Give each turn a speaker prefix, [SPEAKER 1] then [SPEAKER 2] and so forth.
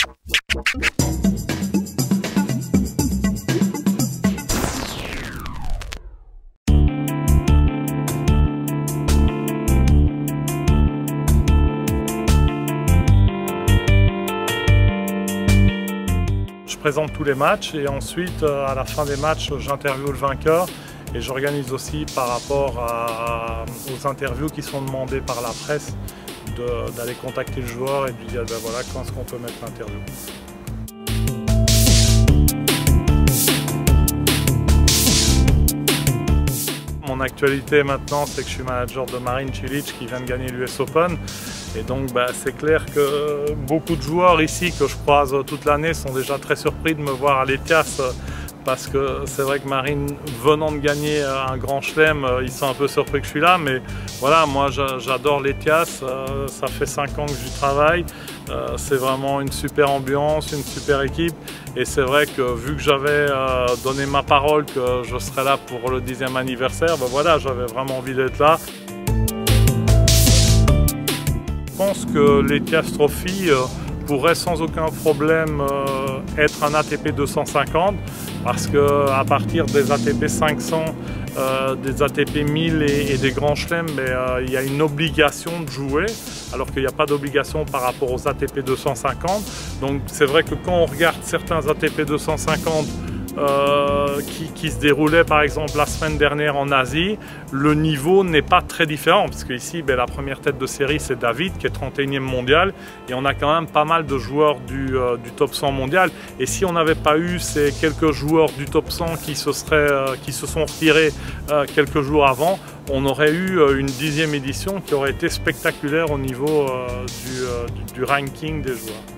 [SPEAKER 1] Je présente tous les matchs et ensuite à la fin des matchs j'interviewe le vainqueur et j'organise aussi par rapport aux interviews qui sont demandées par la presse d'aller contacter le joueur et de lui dire ben voilà quand est-ce qu'on peut mettre l'interview. Mon actualité maintenant, c'est que je suis manager de Marin Cilic qui vient de gagner l'US Open. Et donc c'est clair que beaucoup de joueurs ici que je croise toute l'année sont déjà très surpris de me voir à l'Ethias parce que c'est vrai que Marin venant de gagner un grand chelem, ils sont un peu surpris que je suis là. Mais voilà, moi j'adore l'Ethias, ça fait 5 ans que j'y travaille. C'est vraiment une super ambiance, une super équipe. Et c'est vrai que vu que j'avais donné ma parole que je serais là pour le 10e anniversaire, ben voilà, j'avais vraiment envie d'être là. Je pense que l'Ethias Trophy pourrait sans aucun problème être un ATP 250 parce qu'à partir des ATP 500, des ATP 1000 et des grands chelems, il y a une obligation de jouer alors qu'il n'y a pas d'obligation par rapport aux ATP 250. Donc c'est vrai que quand on regarde certains ATP 250 qui se déroulait par exemple la semaine dernière en Asie, le niveau n'est pas très différent parce qu'ici la première tête de série c'est David qui est 31e mondial et on a quand même pas mal de joueurs du top 100 mondial et si on n'avait pas eu ces quelques joueurs du top 100 qui se sont retirés quelques jours avant, on aurait eu une 10e édition qui aurait été spectaculaire au niveau du ranking des joueurs.